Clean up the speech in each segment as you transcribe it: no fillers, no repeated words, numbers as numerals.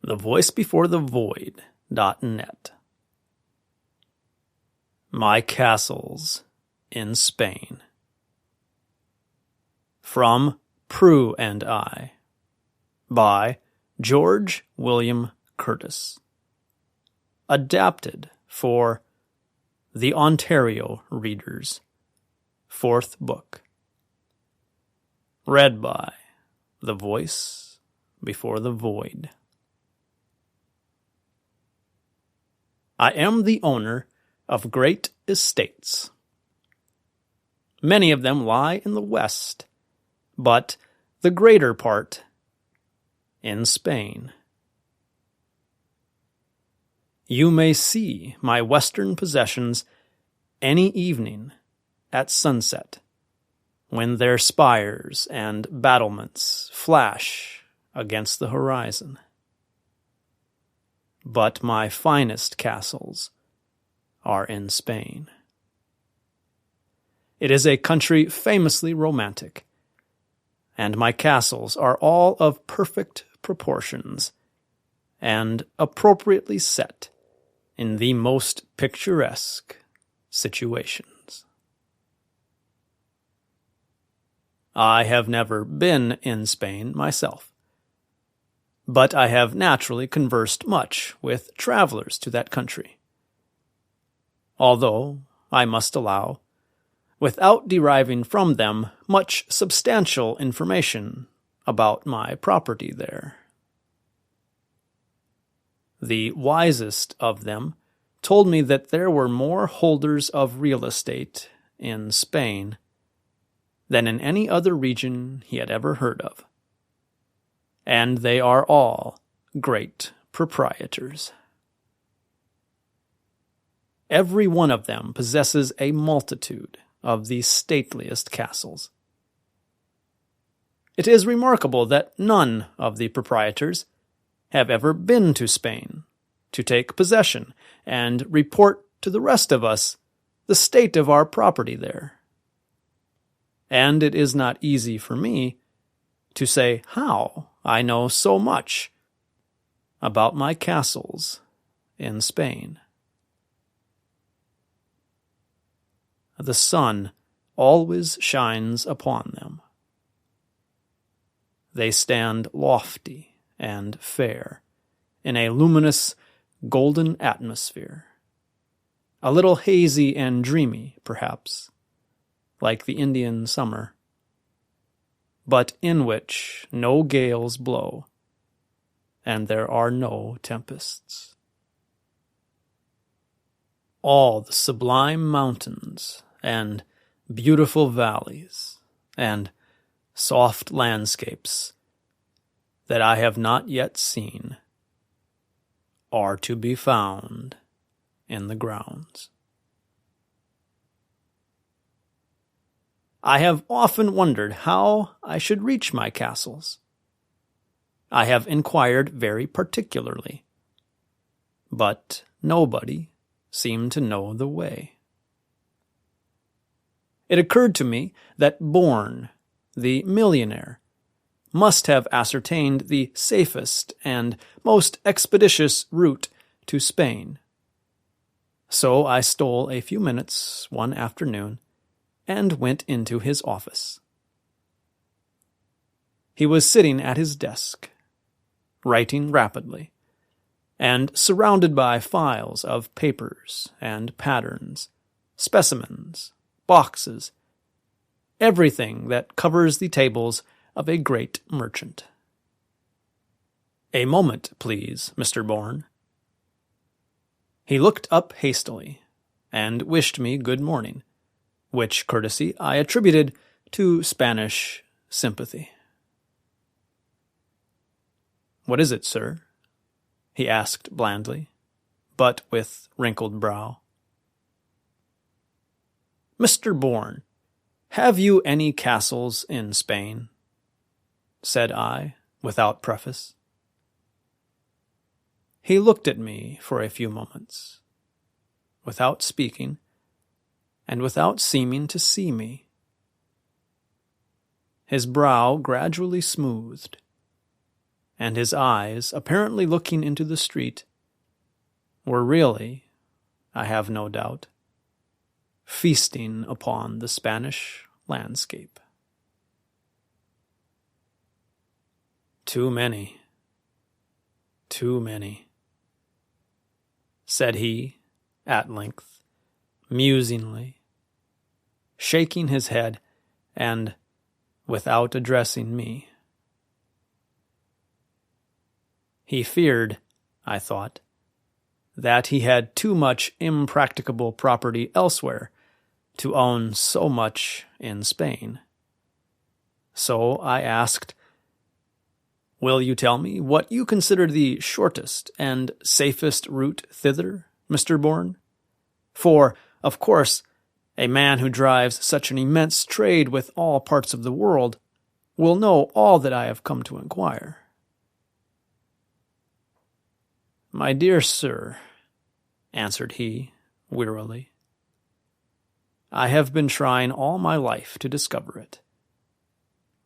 thevoicebeforethevoid.net. My Castles in Spain. From Prue and I, by George William Curtis. Adapted for the Ontario Readers, 4th book. Read by The Voice Before the Void. I am the owner of great estates. Many of them lie in the west, but the greater part in Spain. You may see my western possessions any evening at sunset, when their spires and battlements flash against the horizon. But my finest castles are in Spain. It is a country famously romantic, and my castles are all of perfect proportions and appropriately set in the most picturesque situations. I have never been in Spain myself, but I have naturally conversed much with travelers to that country, although, I must allow, without deriving from them much substantial information about my property there. The wisest of them told me that there were more holders of real estate in Spain than in any other region he had ever heard of, and they are all great proprietors. Every one of them possesses a multitude of the stateliest castles. It is remarkable that none of the proprietors have ever been to Spain to take possession and report to the rest of us the state of our property there. And it is not easy for me to say how I know so much about my castles in Spain. The sun always shines upon them. They stand lofty and fair in a luminous golden atmosphere, a little hazy and dreamy, perhaps, like the Indian summer, but in which no gales blow, and there are no tempests. All the sublime mountains and beautiful valleys and soft landscapes that I have not yet seen are to be found in the grounds. I have often wondered how I should reach my castles. I have inquired very particularly, but nobody seemed to know the way. It occurred to me that Bourne, the millionaire, must have ascertained the safest and most expeditious route to Spain. So I stole a few minutes one afternoon and went into his office. He was sitting at his desk, writing rapidly, and surrounded by files of papers and patterns, specimens, boxes, everything that covers the tables of a great merchant. "A moment, please, Mr. Bourne." He looked up hastily and wished me good morning, which courtesy I attributed to Spanish sympathy. "What is it, sir?" he asked blandly, but with wrinkled brow. "Mr. Bourne, have you any castles in Spain?" said I, without preface. He looked at me for a few moments, without speaking, and without seeming to see me. His brow gradually smoothed, and his eyes, apparently looking into the street, were really, I have no doubt, feasting upon the Spanish landscape. Too many, said he at length, musingly, shaking his head and without addressing me. He feared, I thought, that he had too much impracticable property elsewhere to own so much in Spain. So I asked, "Will you tell me what you consider the shortest and safest route thither, Mr. Bourne? For, of course, a man who drives such an immense trade with all parts of the world will know all that I have come to inquire." "My dear sir," answered he, wearily, "I have been trying all my life to discover it,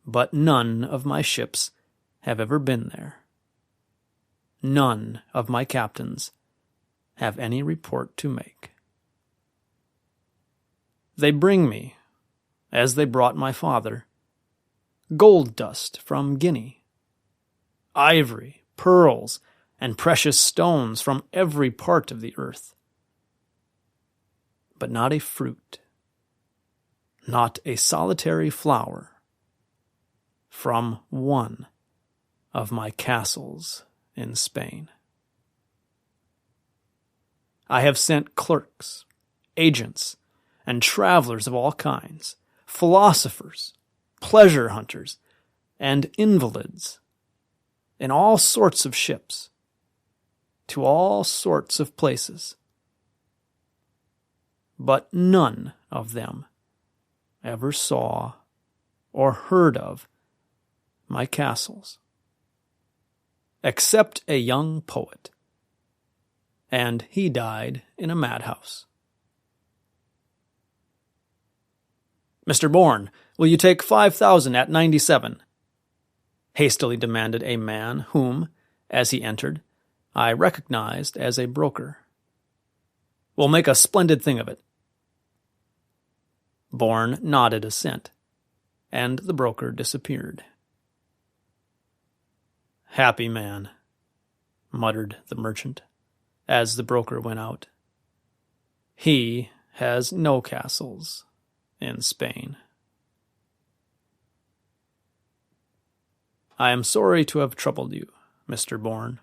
but none of my ships have ever been there. None of my captains have any report to make. They bring me, as they brought my father, gold dust from Guinea, ivory, pearls, and precious stones from every part of the earth. But not a fruit, not a solitary flower, from one of my castles in Spain. I have sent clerks, agents, and travelers of all kinds, philosophers, pleasure hunters, and invalids, in all sorts of ships, to all sorts of places. But none of them ever saw or heard of my castles, except a young poet, and he died in a madhouse. "Mr. Bourne, will you take 5,000 at 97? Hastily demanded a man whom, as he entered, I recognized as a broker. "We'll make a splendid thing of it." Bourne nodded assent, and the broker disappeared. "Happy man," muttered the merchant, as the broker went out. "He has no castles in Spain." "I am sorry to have troubled you, Mr. Bourne,"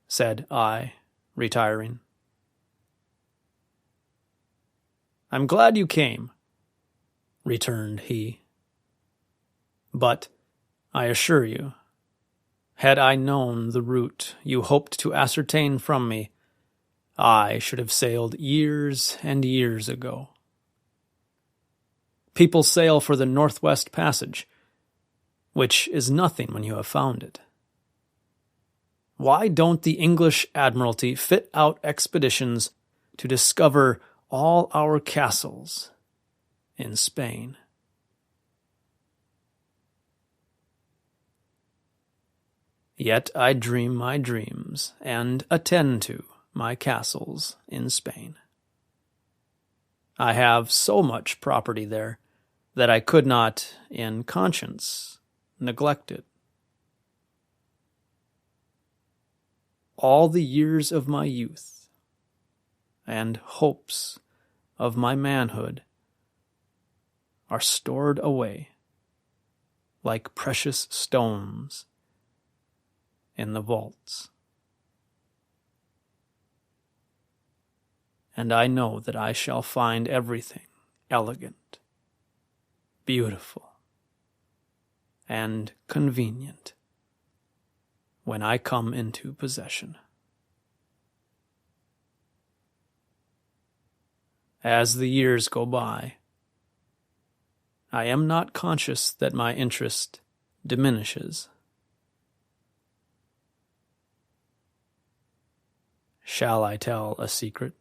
said I, retiring. "I'm glad you came," returned he. "But, I assure you, had I known the route you hoped to ascertain from me, I should have sailed years and years ago. People sail for the Northwest Passage, which is nothing when you have found it. Why don't the English Admiralty fit out expeditions to discover all our castles in Spain?" Yet I dream my dreams and attend to my castles in Spain. I have so much property there that I could not, in conscience, neglect it. All the years of my youth and hopes of my manhood are stored away like precious stones in the vaults. And I know that I shall find everything elegant, beautiful, and convenient when I come into possession. As the years go by, I am not conscious that my interest diminishes. Shall I tell a secret?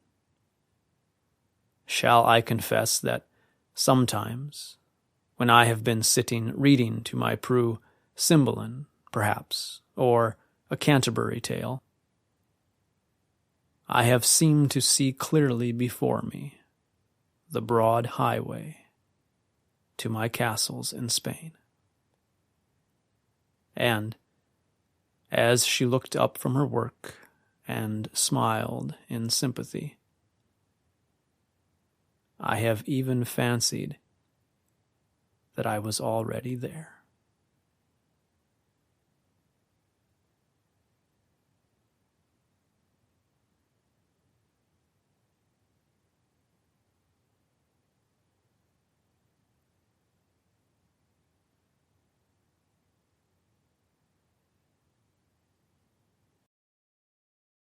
Shall I confess that sometimes, when I have been sitting reading to my Prue Cymbeline, perhaps, or A Canterbury Tale. I have seemed to see clearly before me the broad highway to my castles in Spain. And as she looked up from her work and smiled in sympathy, I have even fancied that I was already there.